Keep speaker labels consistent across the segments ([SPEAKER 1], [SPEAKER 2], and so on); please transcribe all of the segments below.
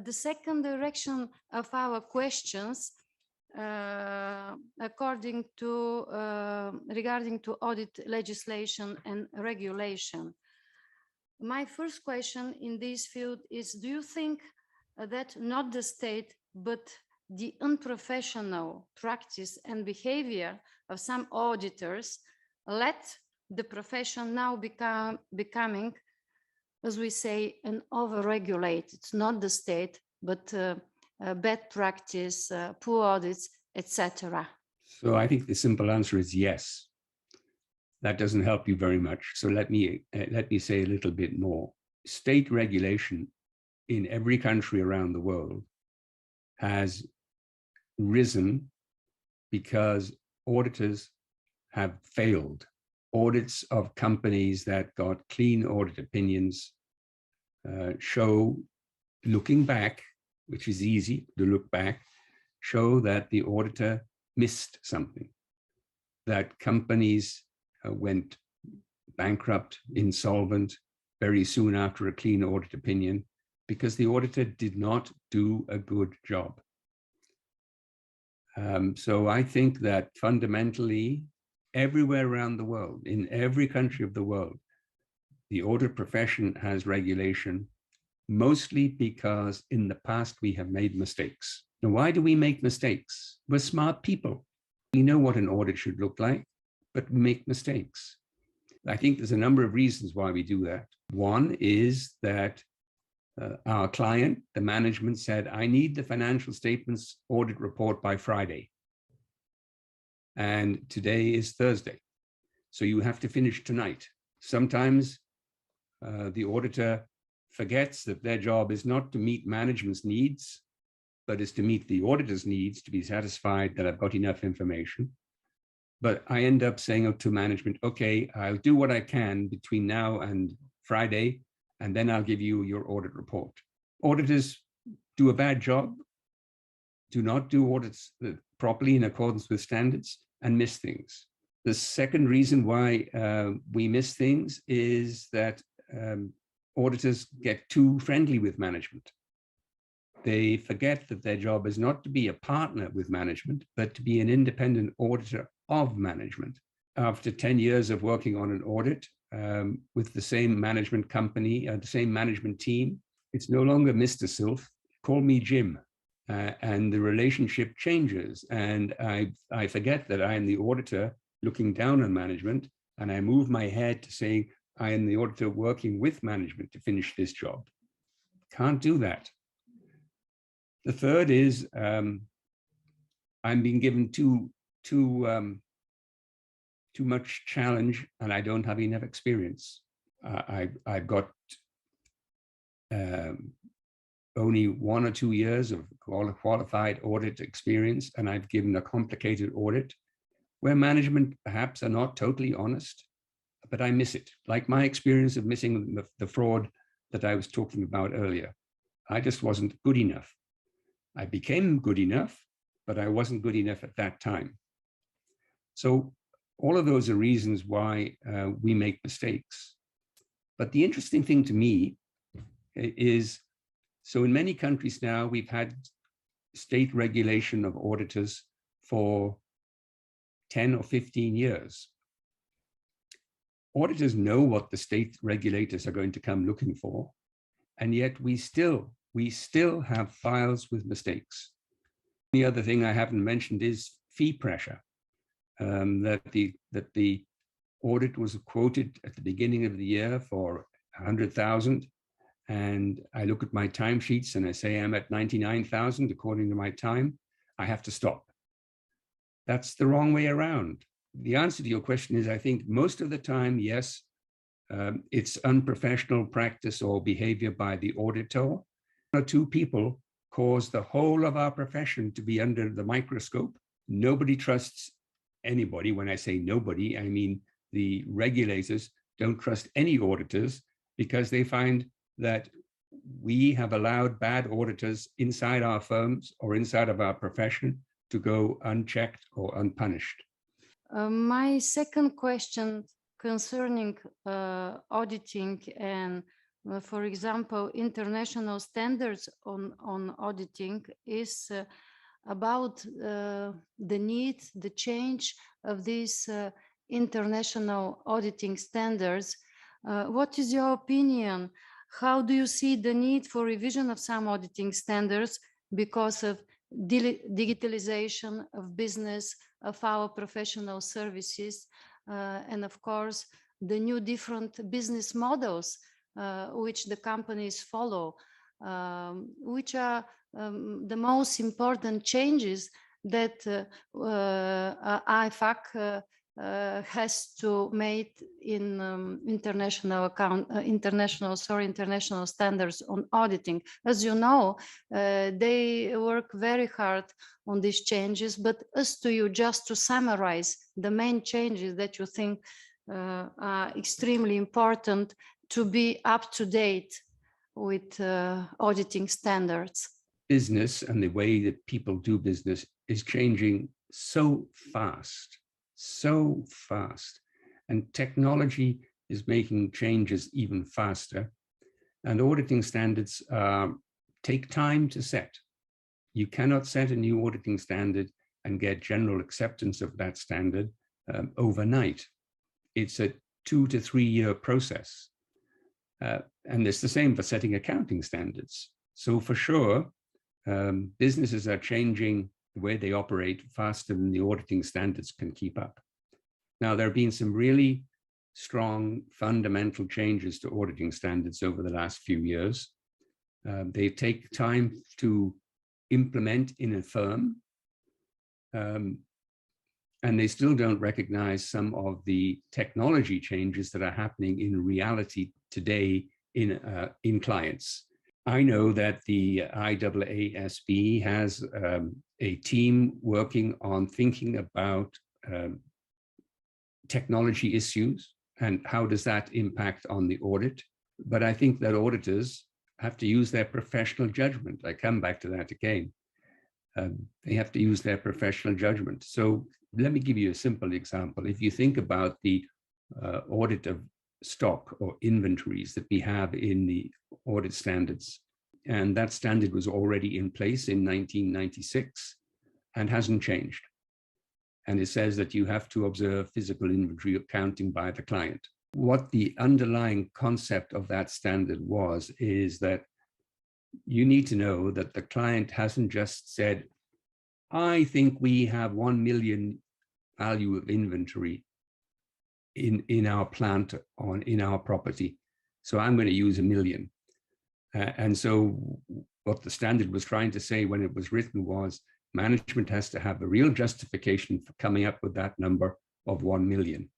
[SPEAKER 1] the second direction of our questions regarding to audit legislation and regulation. My first question in this field is, do you think that not the state, but the unprofessional practice and behavior of some auditors led the profession now becoming, as we say, an over-regulated, not the state, but bad practice, poor audits, etc.?
[SPEAKER 2] So I think the simple answer is yes. That doesn't help you very much. So let me say a little bit more. State regulation in every country around the world has risen because auditors have failed. Audits of companies that got clean audit opinions show, looking back, which is easy to look back, show that the auditor missed something, that companies went bankrupt, insolvent very soon after a clean audit opinion because the auditor did not do a good job. So I think that fundamentally, everywhere around the world, in every country of the world, the audit profession has regulation, mostly because in the past we have made mistakes. Now, why do we make mistakes? We're smart people. We know what an audit should look like, but we make mistakes. I think there's a number of reasons why we do that. One is that our client, the management, said, I need the financial statements audit report by Friday. And today is Thursday. So you have to finish tonight. Sometimes the auditor forgets that their job is not to meet management's needs, but is to meet the auditor's needs to be satisfied that I've got enough information. But I end up saying to management, okay, I'll do what I can between now and Friday, and then I'll give you your audit report. Auditors do a bad job, do not do audits properly in accordance with standards, and miss things. The second reason why we miss things is that auditors get too friendly with management. They forget that their job is not to be a partner with management, but to be an independent auditor of management. After 10 years of working on an audit with the same management company, the same management team, it's no longer Mr. Silf, call me Jim. And the relationship changes. And I forget that I am the auditor looking down on management, and I move my head to saying, I am the auditor working with management to finish this job. Can't do that. The third is I'm being given too much challenge, and I don't have enough experience. I've got only 1 or 2 years of qualified audit experience, and I've given a complicated audit where management perhaps are not totally honest, but I miss it. Like my experience of missing the fraud that I was talking about earlier. I just wasn't good enough. I became good enough, but I wasn't good enough at that time. So all of those are reasons why we make mistakes. But the interesting thing to me is, so in many countries now, we've had state regulation of auditors for 10 or 15 years. Auditors know what the state regulators are going to come looking for, and yet we still have files with mistakes. The other thing I haven't mentioned is fee pressure. That the audit was quoted at the beginning of the year for 100,000. And I look at my timesheets and I say I'm at 99,000 according to my time, I have to stop. That's the wrong way around. The answer to your question is, I think most of the time, yes, it's unprofessional practice or behavior by the auditor. 1 or 2 people cause the whole of our profession to be under the microscope. Nobody trusts anybody. When I say nobody, I mean the regulators don't trust any auditors because they find that we have allowed bad auditors inside our firms or inside of our profession to go unchecked or unpunished.
[SPEAKER 1] My second question concerning auditing and for example, international standards on auditing is about the need, the change of these international auditing standards. What is your opinion? How do you see the need for revision of some auditing standards because of digitalization of business, of our professional services, and of course, the new different business models which the companies follow, which are the most important changes that IFAC has to make in international standards on auditing. As you know, they work very hard on these changes, but as to you, just to summarize the main changes that you think are extremely important to be up to date with auditing standards.
[SPEAKER 2] Business and the way that people do business is changing so fast, and technology is making changes even faster, and auditing standards take time to set. You cannot set a new auditing standard and get general acceptance of that standard overnight. It's a 2 to 3 year process. And it's the same for setting accounting standards. So for sure, businesses are changing the way they operate faster than the auditing standards can keep up. Now, there have been some really strong fundamental changes to auditing standards over the last few years. They take time to implement in a firm, and they still don't recognize some of the technology changes that are happening in reality today in clients. I know that the IAASB has a team working on thinking about technology issues and how does that impact on the audit. But I think that auditors have to use their professional judgment. I come back to that again. They have to use their professional judgment. So let me give you a simple example. If you think about the audit of stock or inventories that we have in the audit standards, and that standard was already in place in 1996 and hasn't changed. And it says that you have to observe physical inventory accounting by the client. What the underlying concept of that standard was is that you need to know that the client hasn't just said, I think we have 1 million value of inventory in our plant in our property, so I'm going to use 1 million. And so what the standard was trying to say when it was written was management has to have a real justification for coming up with that number of 1 million.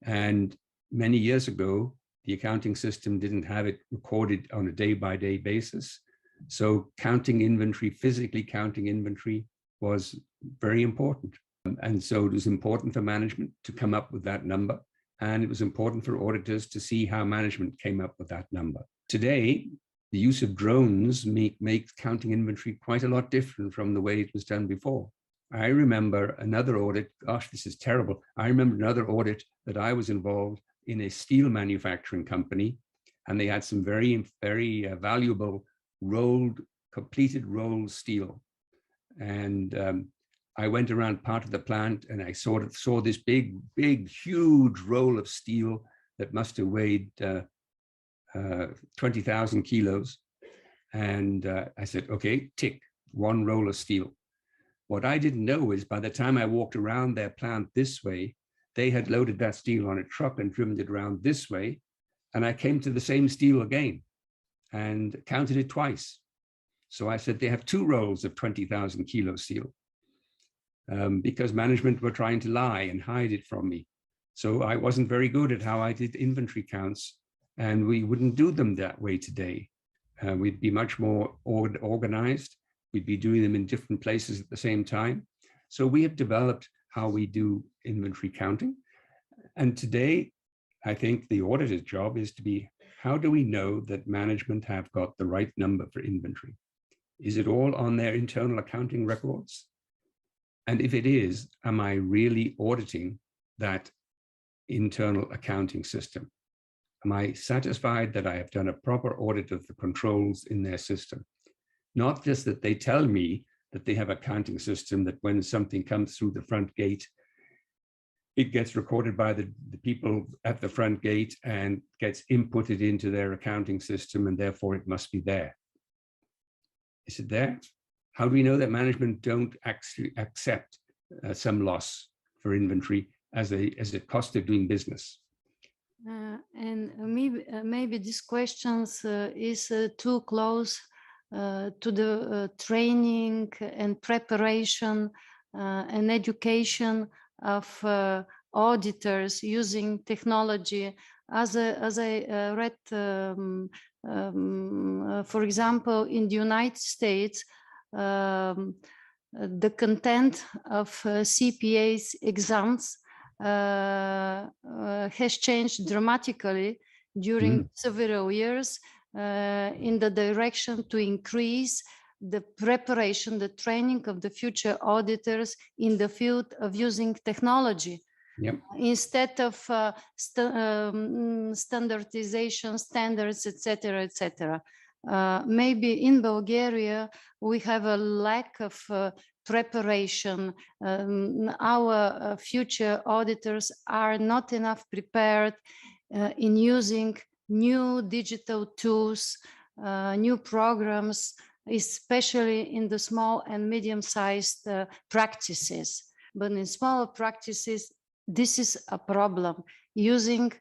[SPEAKER 2] And many years ago, the accounting system didn't have it recorded on a day-by-day basis. So counting inventory, physically counting inventory was very important. And so it was important for management to come up with that number. And it was important for auditors to see how management came up with that number. Today, the use of drones makes counting inventory quite a lot different from the way it was done before. I remember another audit, gosh, this is terrible. I remember another audit that I was involved in a steel manufacturing company, and they had some very, very valuable completed rolled steel. And I went around part of the plant and I saw this big, huge roll of steel that must have weighed 20,000 kilos. And I said, okay, tick, 1 roll of steel. What I didn't know is by the time I walked around their plant this way, they had loaded that steel on a truck and driven it around this way. And I came to the same steel again and counted it twice. So I said, they have 2 rolls of 20,000 kilo steel because management were trying to lie and hide it from me. So I wasn't very good at how I did inventory counts, and we wouldn't do them that way today. We'd be much more organized. We'd be doing them in different places at the same time. So we have developed how we do inventory counting. And today, I think the auditor's job is to be, how do we know that management have got the right number for inventory? Is it all on their internal accounting records? And if it is, am I really auditing that internal accounting system? am I satisfied that I have done a proper audit of the controls in their system? Not just that they tell me that they have a counting system, that when something comes through the front gate, it gets recorded by the people at the front gate and gets inputted into their accounting system, and therefore it must be there. Is it there? How do we know that management don't actually accept some loss for inventory as a cost of doing business?
[SPEAKER 1] And maybe this question is too close to the training and preparation and education of auditors using technology. As I read, for example, in the United States, the content of CPA's exams has changed dramatically during several years in the direction to increase the preparation, the training of the future auditors in the field of using technology.
[SPEAKER 2] Yep.
[SPEAKER 1] Instead of standardization, standards, etc., etc. Maybe in Bulgaria, we have a lack of preparation. Our future auditors are not enough prepared in using new digital tools, new programs, especially in the small and medium-sized practices. But in smaller practices, this is a problem. Using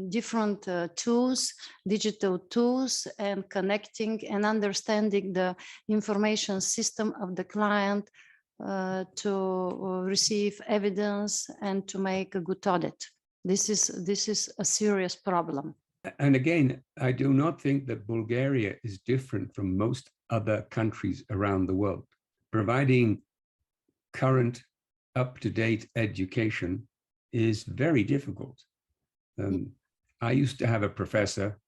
[SPEAKER 1] different tools, digital tools, and connecting and understanding the information system of the client to receive evidence and to make a good audit. This is a serious problem.
[SPEAKER 2] And again, I do not think that Bulgaria is different from most other countries around the world. Providing current, up-to-date education is very difficult. I used to have a professor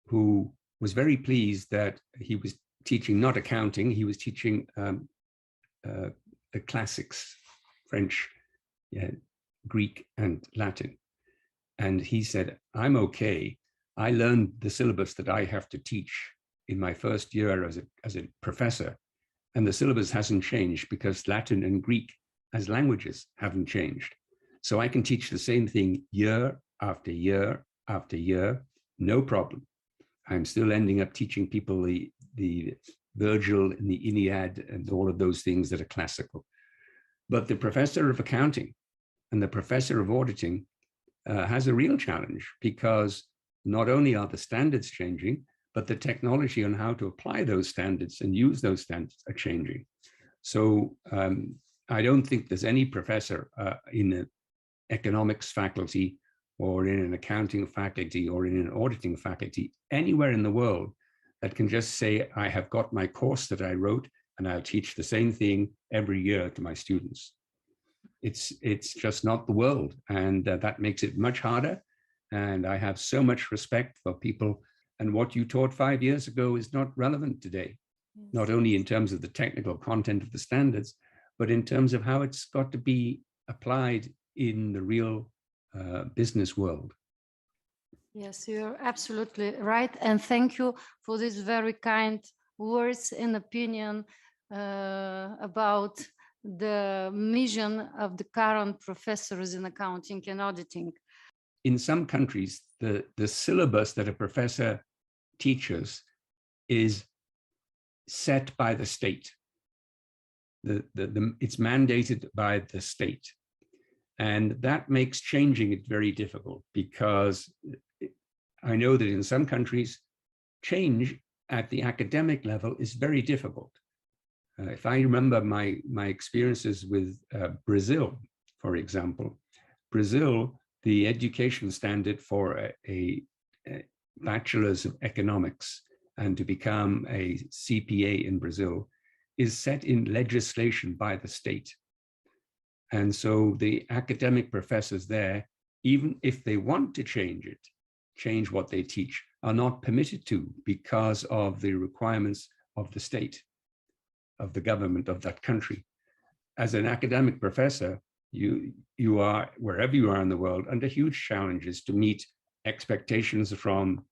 [SPEAKER 2] who was very pleased that he was teaching not accounting, he was teaching the classics, French, Greek, and Latin. And he said, I'm okay. I learned the syllabus that I have to teach in my first year as a professor, and the syllabus hasn't changed because Latin and Greek as languages haven't changed. So I can teach the same thing year after year after year, no problem. I'm still ending up teaching people the Virgil and the Iliad and all of those things that are classical. But the professor of accounting and the professor of auditing has a real challenge, because not only are the standards changing, but the technology on how to apply those standards and use those standards are changing. So I don't think there's any professor in an economics faculty or in an accounting faculty or in an auditing faculty anywhere in the world that can just say, I have got my course that I wrote and I'll teach the same thing every year to my students. It's just not the world, and that makes it much harder. And I have so much respect for people, and what you taught 5 years ago is not relevant today, not only in terms of the technical content of the standards, but in terms of how it's got to be applied in the real business world.
[SPEAKER 1] Yes, you're absolutely right. And thank you for these very kind words and opinion about the mission of the current professors in accounting and auditing.
[SPEAKER 2] In some countries, the syllabus that a professor teaches is set by the state. It's mandated by the state. And that makes changing it very difficult, because I know that in some countries, change at the academic level is very difficult. If I remember my experiences with Brazil, for example, Brazil, the education standard for a bachelor's of economics and to become a CPA in Brazil is set in legislation by the state. And so the academic professors there, even if they want to change what they teach, are not permitted to, because of the requirements of the state, of the government of that country. As an academic professor, you are, wherever you are in the world, under huge challenges to meet expectations from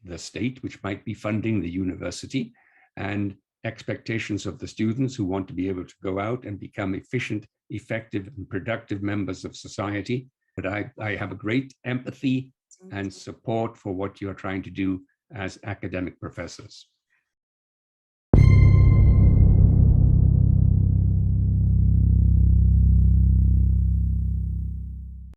[SPEAKER 2] the state, which might be funding the university, and expectations of the students who want to be able to go out and become efficient, effective, and productive members of society. But I have a great empathy and support for what you're trying to do as academic professors.